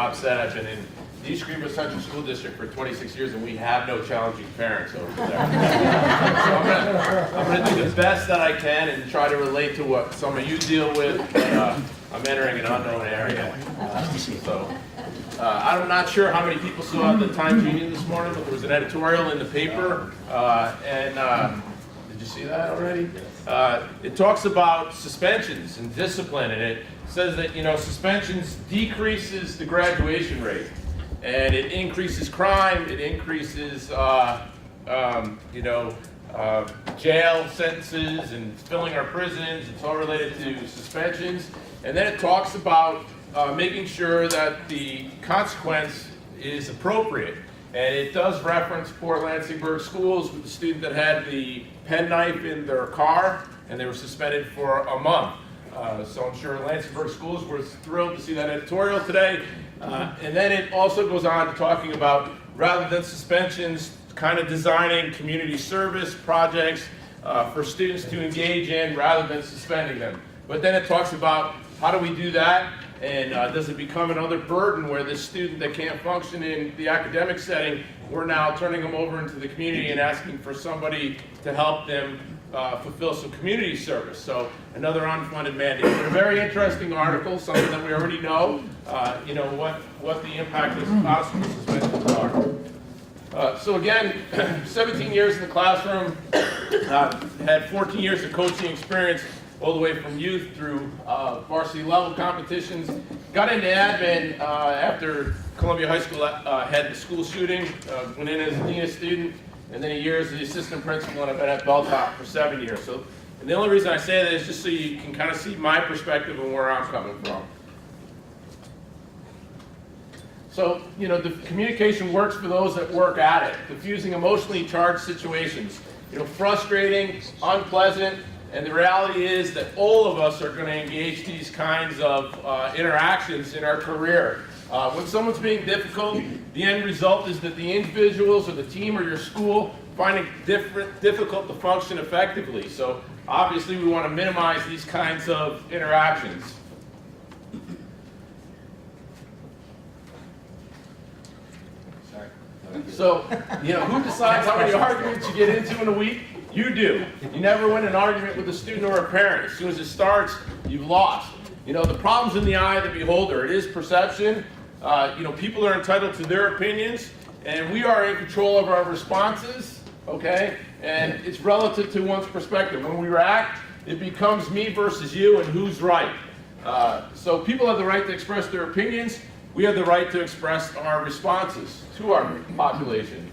Bob said, I've been in the East Greenbush Central School District for 26 years, and we have no challenging parents over there. So I'm going to do the best that I can and try to relate to what some of you deal with. I'm entering an unknown area. I'm not sure how many people saw the Times-Union this morning, but there was an editorial in the paper, did you see that already? It talks about suspensions and discipline, and it says that, suspensions decreases the graduation rate, and it increases crime, it increases, jail sentences and filling our prisons. It's all related to suspensions. And then it talks about making sure that the consequence is appropriate. And it does reference Port Lansingburg schools with the student that had the penknife in their car, and they were suspended for a month. So I'm sure Lansingburg schools were thrilled to see that editorial today. And then it also goes on to talking about, rather than suspensions, kind of designing community service projects for students to engage in rather than suspending them. But then it talks about how do we do that, and does it become another burden where this student that can't function in the academic setting, we're now turning them over into the community and asking for somebody to help them fulfill some community service. So another unfunded mandate. But a very interesting article, something that we already know, what the impact of possible suspensions are. So again, 17 years in the classroom, had 14 years of coaching experience, all the way from youth through varsity level competitions. Got into admin after Columbia High School had the school shooting, went in as a dean student, and then a year as the assistant principal, and I've been at Belltop for 7 years. So, and the only reason I say that is just so you can kind of see my perspective and where I'm coming from. So, the communication works for those that work at it. Diffusing emotionally charged situations, frustrating, unpleasant, and the reality is that all of us are going to engage these kinds of interactions in our career. When someone's being difficult, the end result is that the individuals or the team or your school find it difficult to function effectively. So obviously we want to minimize these kinds of interactions. So, who decides how many arguments you get into in a week? You do. You never win an argument with a student or a parent. As soon as it starts, you've lost. The problem's in the eye of the beholder. It is perception. People are entitled to their opinions, and we are in control of our responses, okay? And it's relative to one's perspective. When we react, it becomes me versus you and who's right. So people have the right to express their opinions. We have the right to express our responses to our population.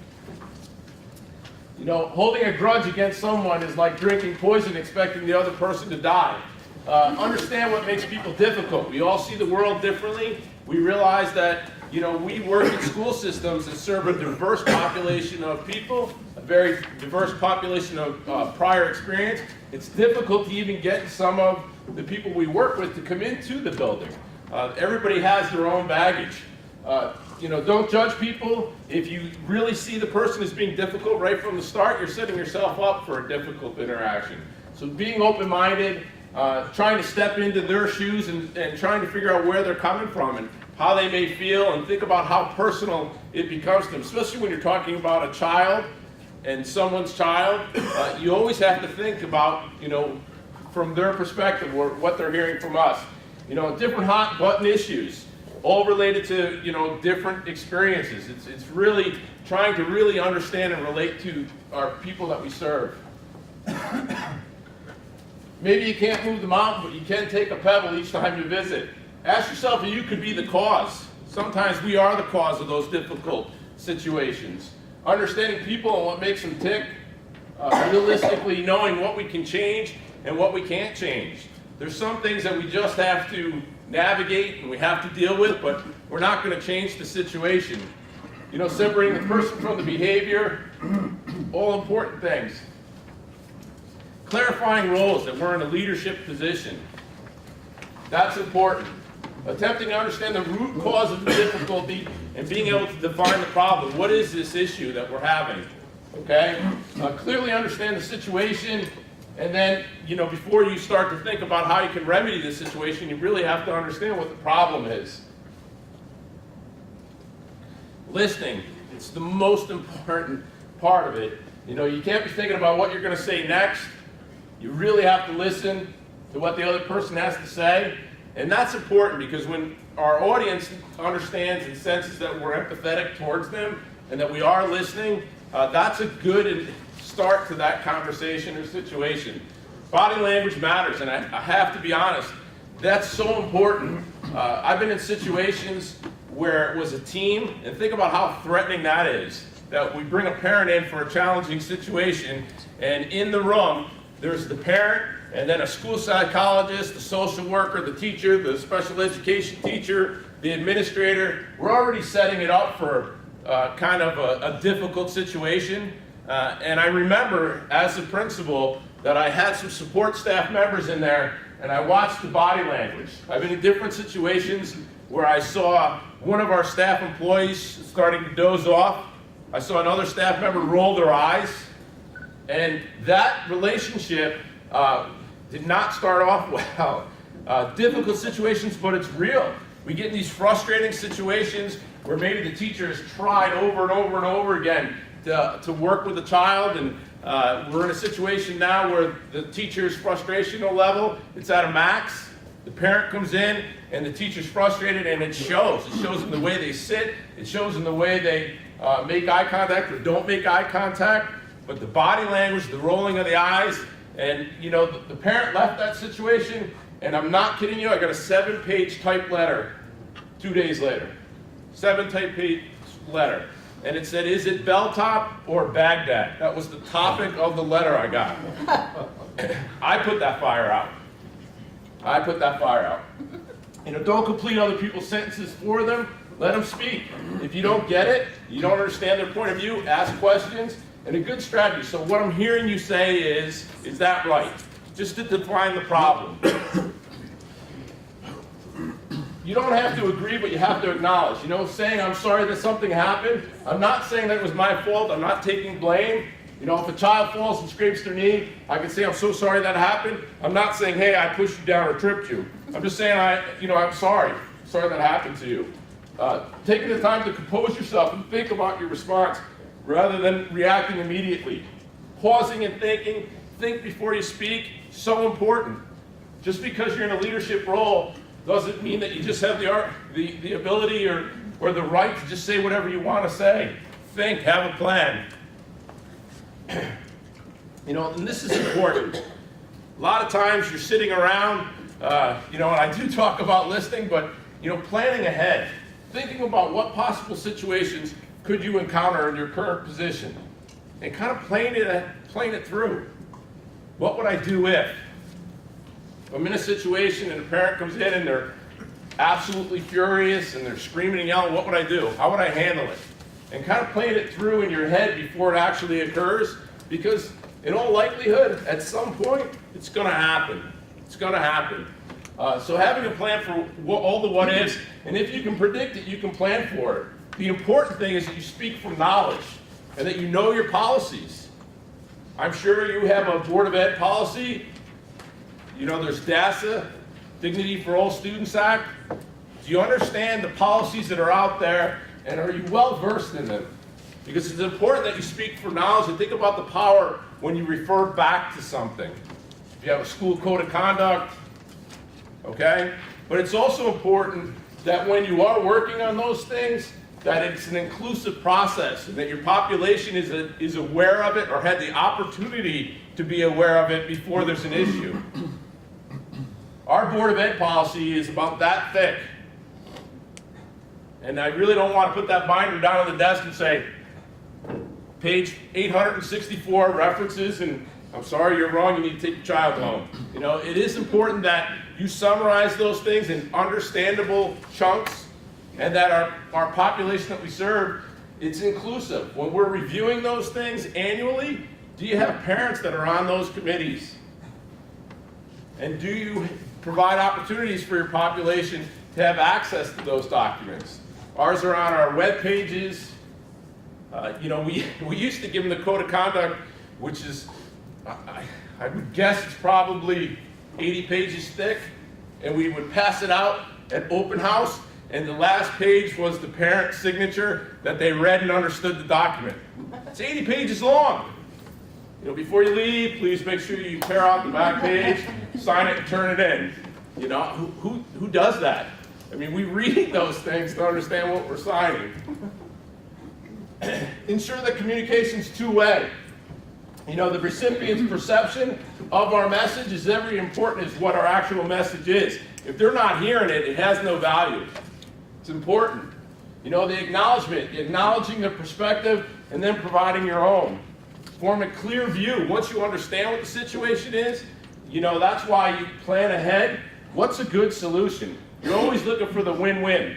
Holding a grudge against someone is like drinking poison expecting the other person to die. Understand what makes people difficult. We all see the world differently. We realize that, we work in school systems that serve a diverse population of people, a very diverse population of prior experience. It's difficult to even get some of the people we work with to come into the building. Everybody has their own baggage. Don't judge people. If you really see the person as being difficult right from the start, you're setting yourself up for a difficult interaction. So being open-minded, trying to step into their shoes and trying to figure out where they're coming from and how they may feel, and think about how personal it becomes to them, especially when you're talking about a child and someone's child. You always have to think about, from their perspective or what they're hearing from us. Different hot button issues, all related to, different experiences. It's really trying to really understand and relate to our people that we serve. Maybe you can't move the mountain, but you can take a pebble each time you visit. Ask yourself if you could be the cause. Sometimes we are the cause of those difficult situations. Understanding people and what makes them tick, realistically knowing what we can change and what we can't change. There's some things that we just have to navigate and we have to deal with, but we're not going to change the situation. Separating the person from the behavior, all important things. Clarifying roles, that we're in a leadership position. That's important. Attempting to understand the root cause of the difficulty and being able to define the problem. What is this issue that we're having? Okay? Clearly understand the situation, and then, before you start to think about how you can remedy the situation, you really have to understand what the problem is. Listening, it's the most important part of it. You know, you can't be thinking about what you're going to say next. You really have to listen to what the other person has to say. And that's important because when our audience understands and senses that we're empathetic towards them and that we are listening, that's a good start to that conversation or situation. Body language matters, and I have to be honest, that's so important. I've been in situations where it was a team, and think about how threatening that is. That we bring a parent in for a challenging situation, and in the room, there's the parent, and then a school psychologist, the social worker, the teacher, the special education teacher, the administrator. We're already setting it up for kind of a difficult situation. And I remember, as a principal, that I had some support staff members in there, and I watched the body language. I've been in different situations where I saw one of our staff employees starting to doze off. I saw another staff member roll their eyes, and that relationship did not start off well. Difficult situations, but it's real. We get in these frustrating situations where maybe the teacher has tried over and over and over again to work with the child, and we're in a situation now where the teacher's frustrational level, it's at a max. The parent comes in and the teacher's frustrated, and it shows. It shows in the way they sit. It shows in the way they make eye contact or don't make eye contact. But the body language, the rolling of the eyes, and you know, the parent left that situation, and I'm not kidding you, I got a 7-page typed letter 2 days later. 7-page letter. And it said, is it Belltop or Baghdad? That was the topic of the letter I got. I put that fire out. I put that fire out. You know, don't complete other people's sentences for them. Let them speak. If you don't get it, you don't understand their point of view, ask questions, and a good strategy. So what I'm hearing you say is that right? Just to define the problem. You don't have to agree, but you have to acknowledge. You know, saying I'm sorry that something happened. I'm not saying that it was my fault. I'm not taking blame. You know, if a child falls and scrapes their knee, I can say I'm so sorry that happened. I'm not saying, hey, I pushed you down or tripped you. I'm just saying, I'm sorry. Sorry that happened to you. Taking the time to compose yourself and think about your response rather than reacting immediately. Pausing and thinking, think before you speak, so important. Just because you're in a leadership role doesn't mean that you just have the ability or the right to just say whatever you want to say. Think, have a plan. You know, and this is important. A lot of times you're sitting around, and I do talk about listening, but, planning ahead. Thinking about what possible situations could you encounter in your current position. And kind of playing it through. What would I do if? I'm in a situation and a parent comes in and they're absolutely furious and they're screaming and yelling, what would I do? How would I handle it? And kind of playing it through in your head before it actually occurs, because in all likelihood, at some point, it's going to happen. It's going to happen. So having a plan for all the what ifs, and if you can predict it, you can plan for it. The important thing is that you speak from knowledge and that you know your policies. I'm sure you have a Board of Ed policy. You know, there's DASA, Dignity for All Students Act. Do you understand the policies that are out there, and are you well versed in them? Because it's important that you speak for knowledge and think about the power when you refer back to something. If you have a school code of conduct, okay? But it's also important that when you are working on those things, that it's an inclusive process and that your population is aware of it or had the opportunity to be aware of it before there's an issue. Our Board of Ed policy is about that thick. And I really don't want to put that binder down on the desk and say, page 864 references, and I'm sorry you're wrong, you need to take your child home. You know, it is important that you summarize those things in understandable chunks, and that our population that we serve, it's inclusive. When we're reviewing those things annually, do you have parents that are on those committees? And do you provide opportunities for your population to have access to those documents? Ours are on our web pages. We used to give them the code of conduct, which is, I would guess it's probably 80 pages thick, and we would pass it out at open house, and the last page was the parent's signature that they read and understood the document. It's 80 pages long. You know, before you leave, please make sure you tear out the back page, sign it, and turn it in. You know, who does that? I mean, we read those things to understand what we're signing. Ensure that communication's two-way. You know, the recipient's perception of our message is every important as what our actual message is. If they're not hearing it, it has no value. It's important. You know, the acknowledgement, acknowledging the perspective, and then providing your own. Form a clear view. Once you understand what the situation is, you know, that's why you plan ahead. What's a good solution? You're always looking for the win-win.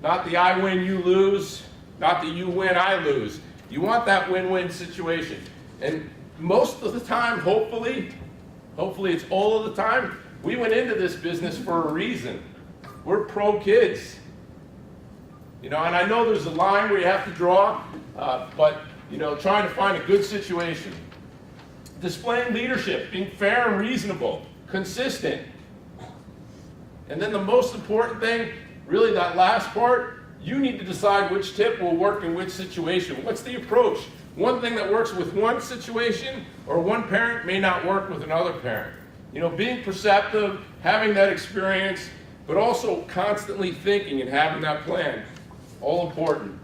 Not the I win, you lose. Not the you win, I lose. You want that win-win situation. And most of the time, hopefully it's all of the time, we went into this business for a reason. We're pro kids. You know, and I know there's a line where you have to draw, but, you know, trying to find a good situation. Displaying leadership, being fair and reasonable, consistent. And then the most important thing, really that last part, you need to decide which tip will work in which situation. What's the approach? One thing that works with one situation or one parent may not work with another parent. You know, being perceptive, having that experience, but also constantly thinking and having that plan. All important.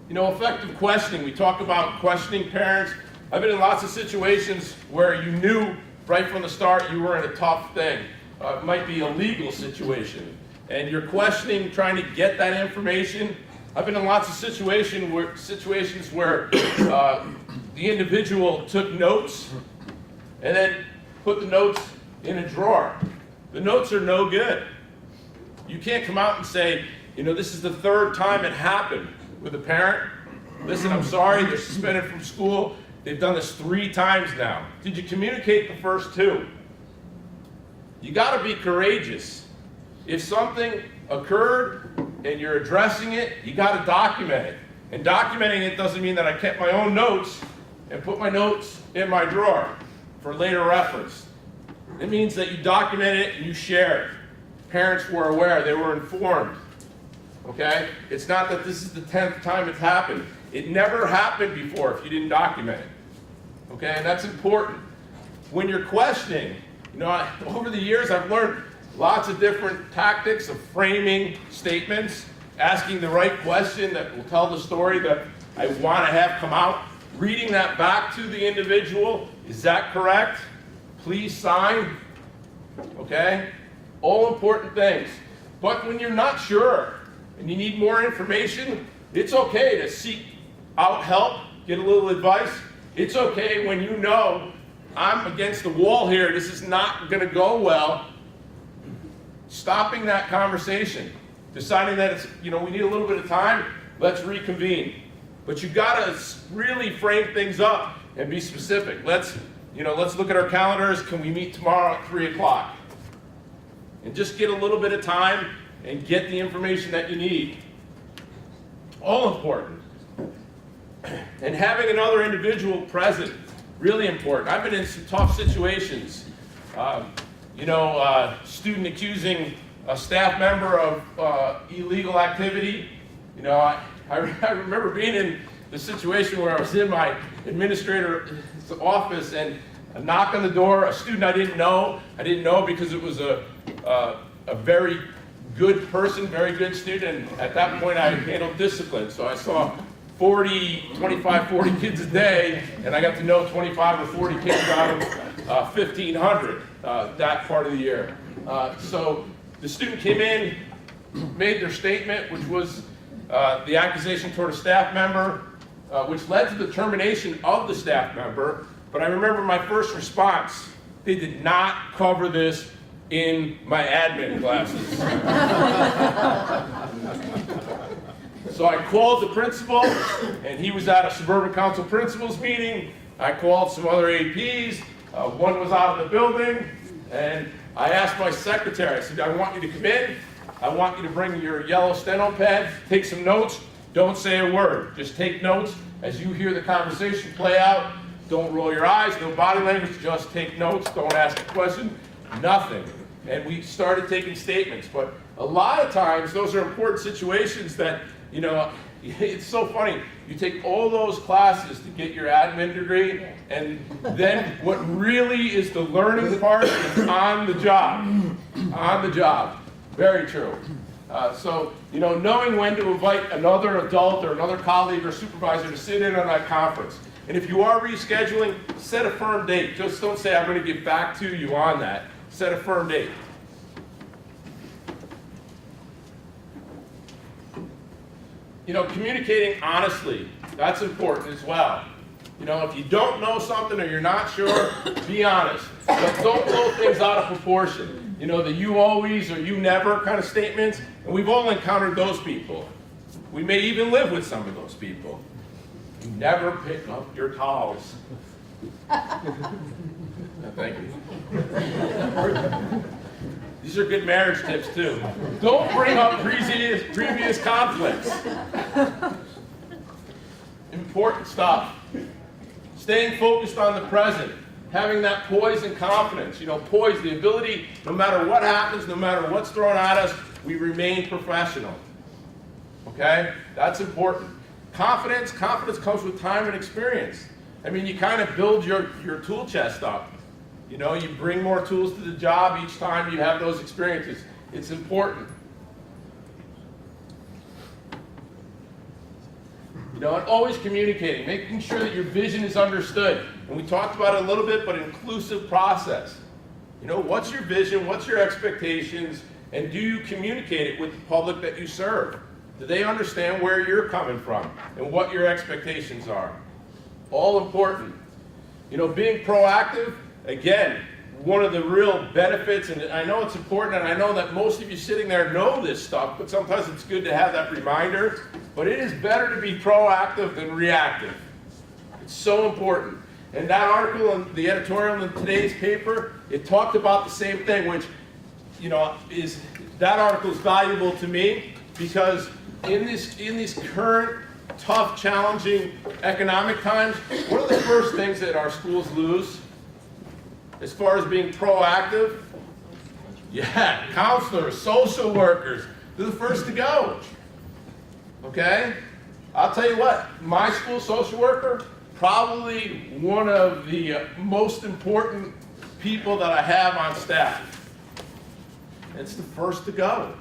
You know, effective questioning. We talk about questioning parents. I've been in lots of situations where you knew right from the start you were in a tough thing. It might be a legal situation. And you're questioning, trying to get that information. I've been in lots of situations where the individual took notes and then put the notes in a drawer. The notes are no good. You can't come out and say, you know, this is the third time it happened with a parent. Listen, I'm sorry, they're suspended from school. They've done this 3 times now. Did you communicate the first 2? You got to be courageous. If something occurred and you're addressing it, you got to document it. And documenting it doesn't mean that I kept my own notes and put my notes in my drawer for later reference. It means that you document it and you share it. Parents were aware, they were informed. Okay? It's not that this is the 10th time it's happened. It never happened before if you didn't document it. Okay? And that's important. When you're questioning, you know, over the years I've learned lots of different tactics of framing statements, asking the right question that will tell the story that I want to have come out, reading that back to the individual. Is that correct? Please sign. Okay? All important things. But when you're not sure and you need more information, it's okay to seek out help, get a little advice. It's okay when you know I'm against the wall here, this is not going to go well. Stopping that conversation, deciding that it's, you know, we need a little bit of time, let's reconvene. But you got to really frame things up and be specific. Let's look at our calendars. Can we meet tomorrow at 3 o'clock? And just get a little bit of time and get the information that you need. All important. And having another individual present, really important. I've been in some tough situations. Student accusing a staff member of illegal activity. You know, I remember being in the situation where I was in my administrator's office and a knock on the door, a student I didn't know because it was a very good person, very good student. And at that point I handled discipline. So I saw 25, 40 kids a day, and I got to know 25 or 40 kids out of 1,500 that part of the year. So the student came in, made their statement, which was the accusation toward a staff member, which led to the termination of the staff member. But I remember my first response, they did not cover this in my admin classes. So I called the principal, and he was at a Suburban Council Principals meeting. I called some other APs. One was out of the building, and I asked my secretary, I said, I want you to come in. I want you to bring your yellow steno pad, take some notes. Don't say a word. Just take notes as you hear the conversation play out. Don't roll your eyes, no body language, just take notes. Don't ask a question, nothing. and we started taking statements. But a lot of times, those are important situations that, you know, it's so funny. You take all those classes to get your admin degree, and then what really is the learning part is on the job. On the job. Very true. So, you know, knowing when to invite another adult or another colleague or supervisor to sit in on that conference. And if you are rescheduling, set a firm date. Just don't say, I'm going to get back to you on that. Set a firm date. You know, communicating honestly, that's important as well. You know, if you don't know something or you're not sure, be honest. But don't blow things out of proportion. You know, the you always or you never kind of statements, and we've all encountered those people. We may even live with some of those people. You never pick up your towels. Thank you. These are good marriage tips too. Don't bring up previous conflicts. Important stuff. Staying focused on the present. Having that poise and confidence. You know, poise, the ability, no matter what happens, no matter what's thrown at us, we remain professional. Okay? That's important. Confidence comes with time and experience. I mean, you kind of build your tool chest up. You know, you bring more tools to the job each time you have those experiences. It's important. You know, and always communicating, making sure that your vision is understood. And we talked about it a little bit, but inclusive process. You know, what's your vision, what's your expectations, and do you communicate it with the public that you serve? Do they understand where you're coming from and what your expectations are? All important. You know, being proactive, again, one of the real benefits, and I know it's important, and I know that most of you sitting there know this stuff, but sometimes it's good to have that reminder. But it is better to be proactive than reactive. It's so important. And that article in the editorial in today's paper, it talked about the same thing, which, you know, that article is valuable to me because in these current tough, challenging economic times, one of the first things that our schools lose as far as being proactive, yeah, counselors, social workers, they're the first to go. Okay? I'll tell you what, my school social worker, probably one of the most important people that I have on staff. It's the first to go.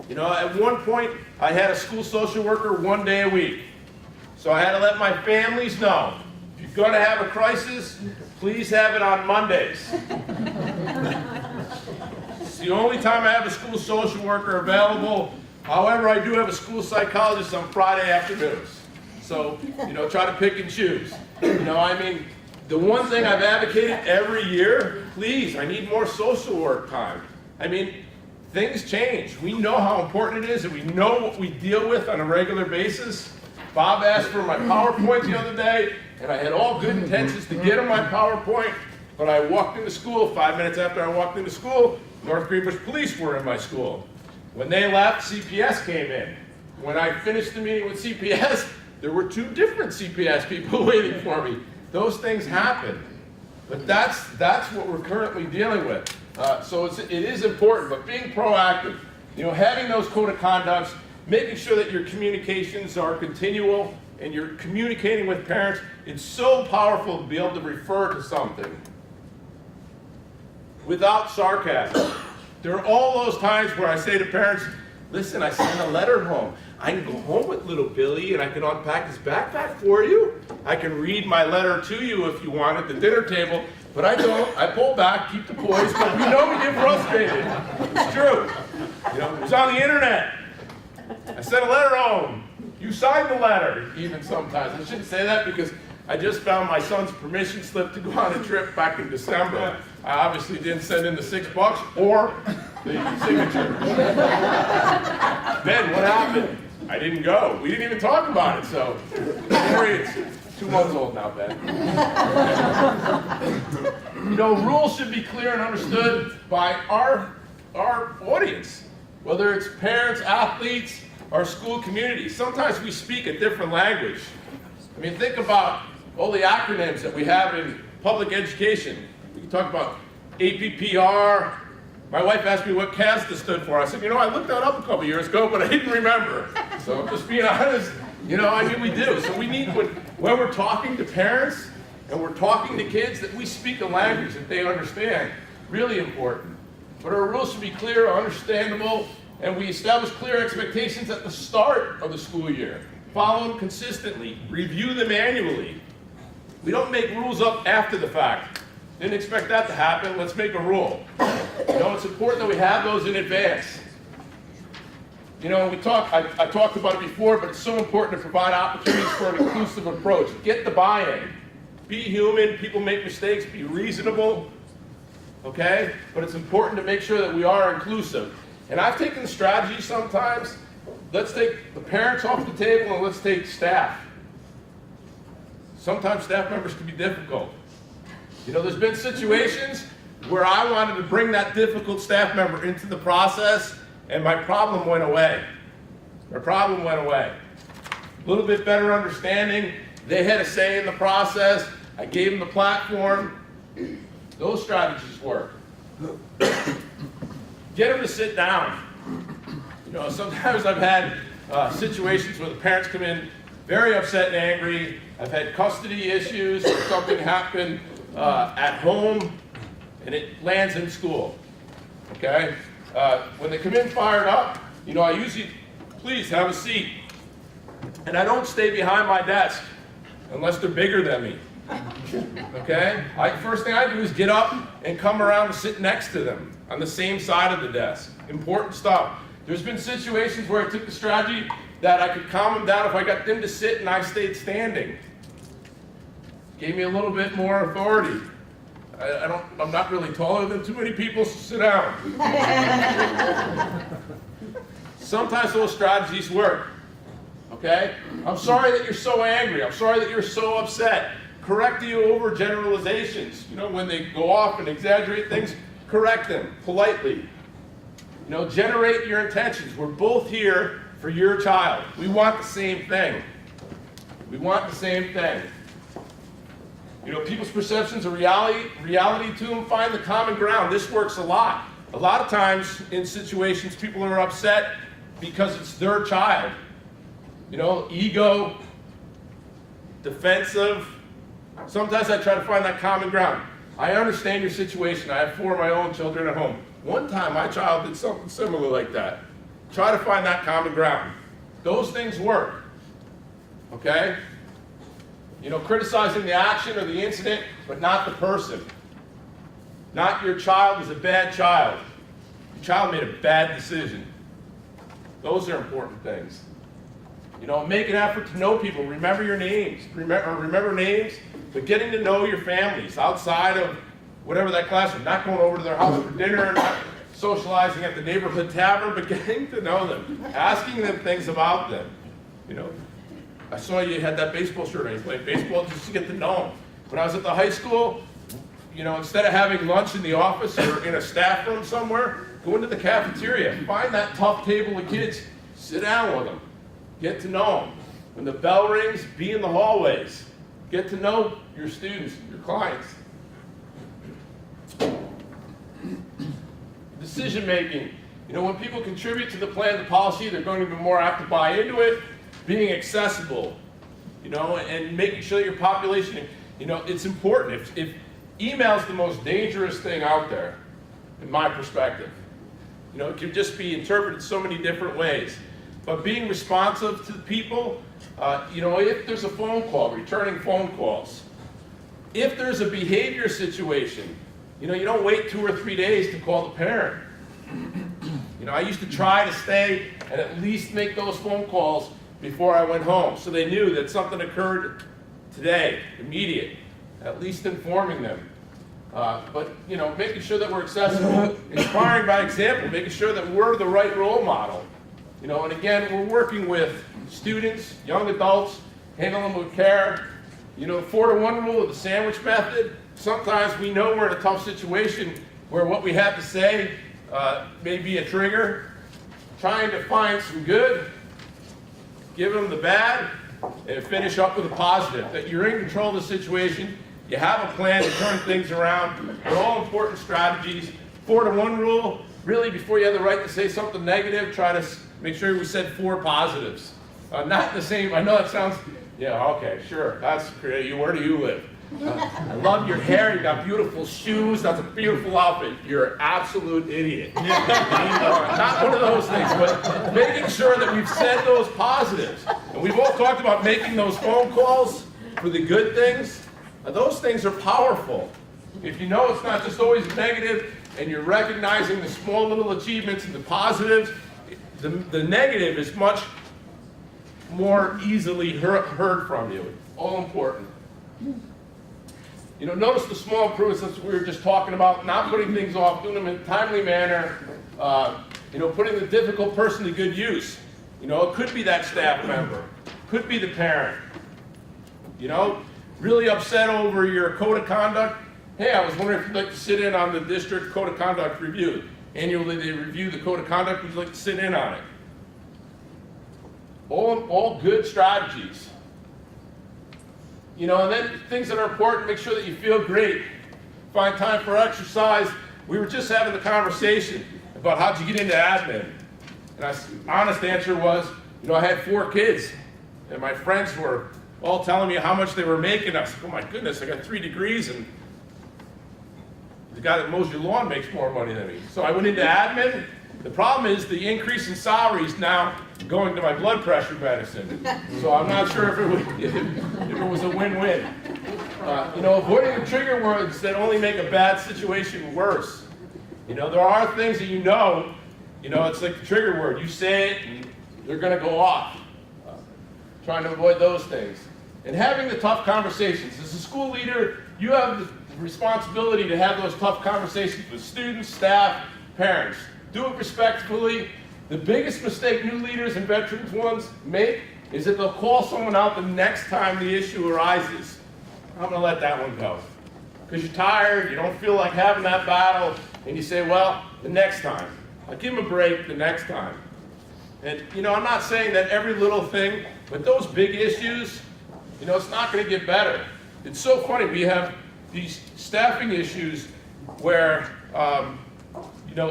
You know, at one point, I had a school social worker 1 day a week. So I had to let my families know, if you're going to have a crisis, please have it on Mondays. It's the only time I have a school social worker available. However, I do have a school psychologist on Friday afternoons. So, you know, try to pick and choose. You know, I mean, the one thing I've advocated every year, please, I need more social work time. I mean, things change. We know how important it is, and we know what we deal with on a regular basis. Bob asked for my PowerPoint the other day, and I had all good intentions to get him my PowerPoint, but I walked into school. 5 minutes after I walked into school, North Greenbush police were in my school. When they left, CPS came in. When I finished the meeting with CPS, there were 2 different CPS people waiting for me. Those things happen. But that's what we're currently dealing with. So it is important, but being proactive, you know, having those code of conducts, making sure that your communications are continual and you're communicating with parents, it's so powerful to be able to refer to something without sarcasm. There are all those times where I say to parents, listen, I sent a letter home. I can go home with little Billy and I can unpack his backpack for you. I can read my letter to you if you want at the dinner table, but I don't. I pull back, keep the poise, but you know we get frustrated. It's true. You know, it's on the internet. I sent a letter home. You signed the letter, even sometimes. I shouldn't say that because I just found my son's permission slip to go on a trip back in December. I obviously didn't send in the $6 or the signature. Ben, what happened? I didn't go. We didn't even talk about it, so don't worry, it's 2 months old now, Ben. You know, rules should be clear and understood by our audience, whether it's parents, athletes, our school community. Sometimes we speak a different language. I mean, think about all the acronyms that we have in public education. We can talk about APPR, My wife asked me what CASTA stood for. I said, I looked that up a couple years ago, but I didn't remember. So I'm just being honest, we do. So we need, when we're talking to parents and we're talking to kids, that we speak a language that they understand. Really important. But our rules should be clear, understandable, and we establish clear expectations at the start of the school year. Follow them consistently. Review them annually. We don't make rules up after the fact. Didn't expect that to happen. Let's make a rule. It's important that we have those in advance. I talked about it before, but it's so important to provide opportunities for an inclusive approach. Get the buy-in. Be human. People make mistakes. Be reasonable. Okay? But it's important to make sure that we are inclusive. And I've taken the strategy sometimes. Let's take the parents off the table and let's take staff. Sometimes staff members can be difficult. There's been situations where I wanted to bring that difficult staff member into the process, and my problem went away. A little bit better understanding. They had a say in the process. I gave them the platform. Those strategies work. Get them to sit down. Sometimes I've had situations where the parents come in very upset and angry. I've had custody issues, or something happened at home, and it lands in school. Okay? When they come in fired up, I usually, please have a seat. And I don't stay behind my desk unless they're bigger than me. Okay? First thing I do is get up and come around and sit next to them on the same side of the desk. Important stuff. There's been situations where I took the strategy that I could calm them down if I got them to sit and I stayed standing. Gave me a little bit more authority. I'm not really taller than too many people, so sit down. Sometimes those strategies work. Okay? I'm sorry that you're so angry. I'm sorry that you're so upset. Correct you over generalizations. When they go off and exaggerate things, correct them politely. Generate your intentions. We're both here for your child. We want the same thing. People's perceptions of reality to them, find the common ground. This works a lot. A lot of times in situations, people are upset because it's their child. Ego, defensive. Sometimes I try to find that common ground. I understand your situation. I have 4 of my own children at home. One time, my child did something similar like that. Try to find that common ground. Those things work. Okay? Criticizing the action or the incident, but not the person. Not your child is a bad child. Your child made a bad decision. Those are important things. Make an effort to know people. Remember your names. Remember names, but getting to know your families outside of whatever that classroom. Not going over to their house for dinner, not socializing at the neighborhood tavern, but getting to know them. Asking them things about them. I saw you had that baseball shirt on. You played baseball just to get to know them. When I was at the high school, instead of having lunch in the office or in a staff room somewhere, go into the cafeteria. Find that tough table of kids. Sit down with them. Get to know them. When the bell rings, be in the hallways. Get to know your students, your clients. Decision making. When people contribute to the plan, the policy, they're going to be more apt to buy into it. Being accessible, and making sure that your population, it's important. If email is the most dangerous thing out there, in my perspective. It can just be interpreted so many different ways. But being responsive to the people, if there's a phone call, returning phone calls. If there's a behavior situation, you don't wait 2 or 3 days to call the parent. I used to try to stay and at least make those phone calls before I went home, so they knew that something occurred today, immediate, at least informing them. But making sure that we're accessible, inspiring by example, making sure that we're the right role model. And again, we're working with students, young adults, handling them with care. The 4-to-1 rule of the sandwich method. Sometimes we know we're in a tough situation where what we have to say may be a trigger. Trying to find some good, give them the bad, and finish up with a positive. That you're in control of the situation, you have a plan to turn things around. They're all important strategies, 4-to-1 rule, really before you have the right to say something negative, try to make sure we said 4 positives. Not the same, I know that sounds, yeah, okay, sure, that's great. Where do you live? I love your hair, you got beautiful shoes, that's a beautiful outfit. You're an absolute idiot. Not one of those things, but making sure that we've said those positives. And we've all talked about making those phone calls for the good things. Those things are powerful. If you know it's not just always negative, and you're recognizing the small little achievements and the positives, the negative is much more easily heard from you. All important. Notice the small improvements that we were just talking about, not putting things off, doing them in a timely manner, putting the difficult person to good use. It could be that staff member, could be the parent. Really upset over your code of conduct. Hey, I was wondering if you'd like to sit in on the district code of conduct review. Annually, they review the code of conduct. Would you like to sit in on it? All good strategies. And then things that are important, make sure that you feel great. Find time for exercise. We were just having the conversation about how'd you get into admin. And the honest answer was, I had 4 kids, and my friends were all telling me how much they were making. I was like, oh my goodness, I got 3 degrees, and the guy that mows your lawn makes more money than me. So I went into admin. The problem is the increase in salary is now going to my blood pressure medicine. So I'm not sure if it was a win-win. Avoiding the trigger words that only make a bad situation worse. There are things that it's like the trigger word. You say it and they're going to go off. Trying to avoid those things. And having the tough conversations. As a school leader, you have the responsibility to have those tough conversations with students, staff, parents. Do it respectfully. The biggest mistake new leaders and veterans ones make is that they'll call someone out the next time the issue arises. I'm going to let that one go. Because you're tired, you don't feel like having that battle, and you say, well, the next time. I'll give them a break the next time. And, I'm not saying that every little thing, but those big issues, it's not going to get better. It's so funny, we have these staffing issues where,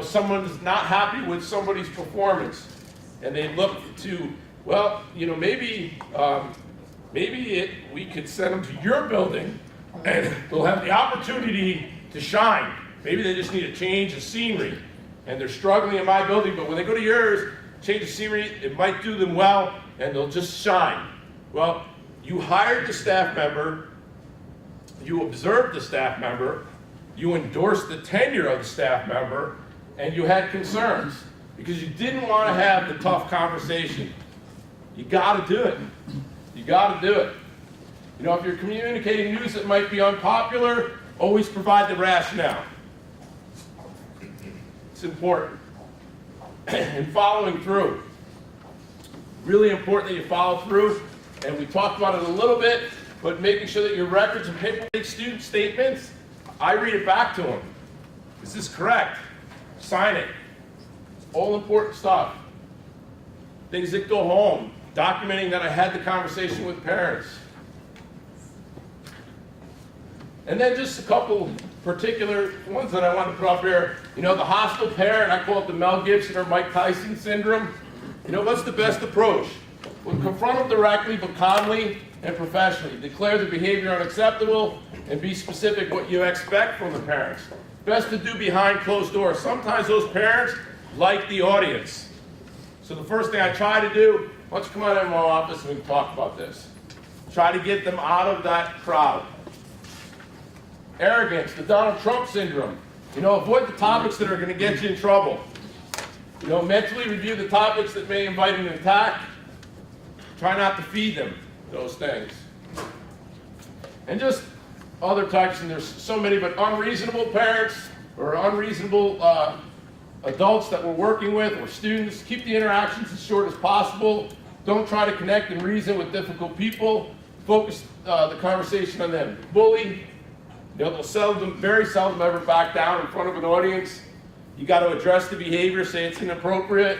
someone's not happy with somebody's performance, and they look to, well, maybe we could send them to your building, and they'll have the opportunity to shine. Maybe they just need a change of scenery, and they're struggling in my building, but when they go to yours, change of scenery, it might do them well, and they'll just shine. Well, you hired the staff member, you observed the staff member, you endorsed the tenure of the staff member, and you had concerns because you didn't want to have the tough conversation. You got to do it. You got to do it. If you're communicating news that might be unpopular, always provide the rationale. It's important. And following through. Really important that you follow through. And we talked about it a little bit, but making sure that your records and paperwork student statements, I read it back to them. Is this correct? Sign it. All important stuff. Things that go home. Documenting that I had the conversation with parents. And then just a couple particular ones that I want to put up here. The hostile parent, I call it the Mel Gibson or Mike Tyson syndrome. What's the best approach? Well, confront them directly, but calmly and professionally. Declare the behavior unacceptable and be specific what you expect from the parents. Best to do behind closed doors. Sometimes those parents like the audience. So the first thing I try to do, why don't you come out of my office and we can talk about this. Try to get them out of that crowd. Arrogance, the Donald Trump syndrome. Avoid the topics that are going to get you in trouble. Mentally review the topics that may invite an attack. Try not to feed them those things. And just other types, and there's so many, but unreasonable parents or unreasonable adults that we're working with or students, keep the interactions as short as possible. Don't try to connect and reason with difficult people. Focus the conversation on them. Bully, they'll very seldom ever back down in front of an audience. You got to address the behavior, say it's inappropriate,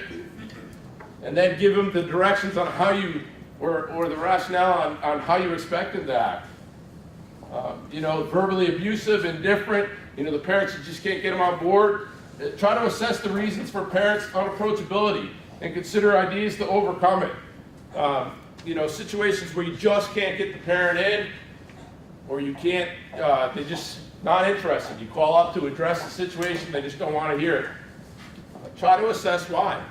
and then give them the directions on how you, or the rationale on how you expect them to act. Verbally abusive, indifferent, the parents that just can't get them on board. Try to assess the reasons for parents' unapproachability and consider ideas to overcome it. Situations where you just can't get the parent in, or you can't, they're just not interested. You call up to address the situation, they just don't want to hear it. Try to assess why.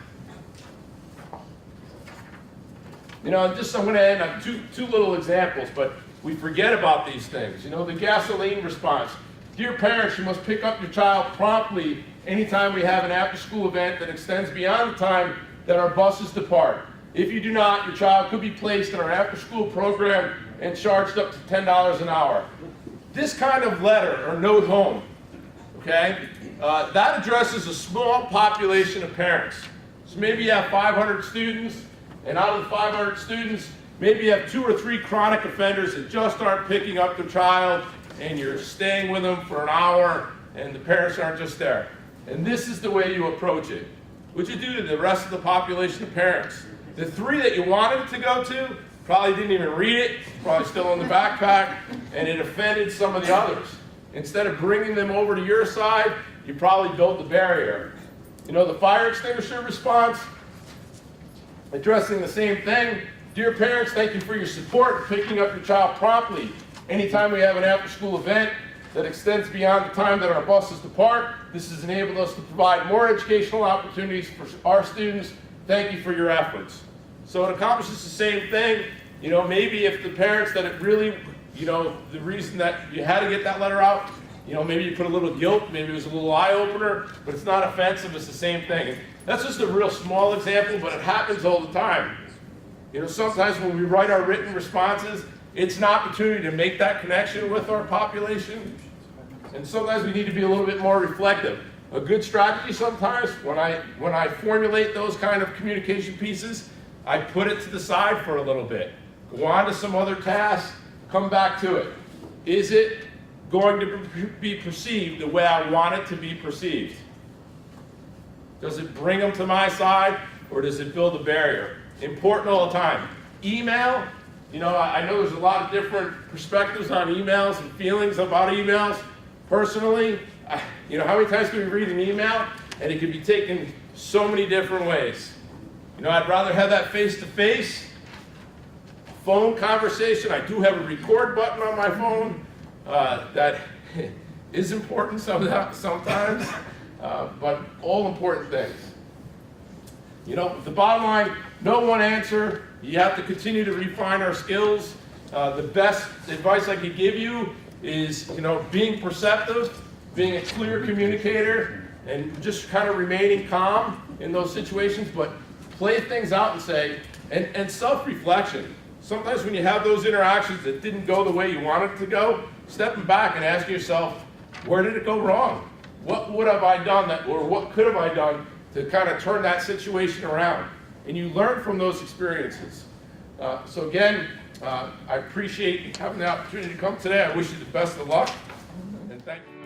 I'm going to end on two little examples, but we forget about these things. The gasoline response. Dear parents, you must pick up your child promptly anytime we have an after-school event that extends beyond the time that our buses depart. If you do not, your child could be placed in our after-school program and charged up to $10 an hour. This kind of letter or note home, okay, that addresses a small population of parents. So maybe you have 500 students, and out of the 500 students, maybe you have 2 or 3 chronic offenders that just aren't picking up their child, and you're staying with them for an hour, and the parents aren't just there. And this is the way you approach it. What you do to the rest of the population of parents. The 3 that you wanted to go to probably didn't even read it, probably still in the backpack, and it offended some of the others. Instead of bringing them over to your side, you probably built the barrier. The fire extinguisher response, addressing the same thing. Dear parents, thank you for your support in picking up your child promptly. Anytime we have an after-school event that extends beyond the time that our buses depart, this has enabled us to provide more educational opportunities for our students. Thank you for your efforts. So it accomplishes the same thing. Maybe if the parents that it really, the reason that you had to get that letter out, maybe you put a little guilt, maybe it was a little eye-opener, but it's not offensive, it's the same thing. And that's just a real small example, but it happens all the time. Sometimes when we write our written responses, it's an opportunity to make that connection with our population. And sometimes we need to be a little bit more reflective. A good strategy sometimes, when I formulate those kind of communication pieces, I put it to the side for a little bit. Go on to some other task, come back to it. Is it going to be perceived the way I want it to be perceived? Does it bring them to my side, or does it build a barrier? Important all the time. Email, I know there's a lot of different perspectives on emails and feelings about emails. Personally, how many times can we read an email and it can be taken so many different ways? I'd rather have that face-to-face phone conversation. I do have a record button on my phone that is important sometimes, but all important things. The bottom line, no one answer. You have to continue to refine our skills. The best advice I could give you is, being perceptive, being a clear communicator, and just kind of remaining calm in those situations, but play things out and say, and self-reflection. Sometimes when you have those interactions that didn't go the way you wanted it to go, stepping back and asking yourself, where did it go wrong? What would have I done or what could have I done to kind of turn that situation around? And you learn from those experiences. So again, I appreciate having the opportunity to come today. I wish you the best of luck, and thank you.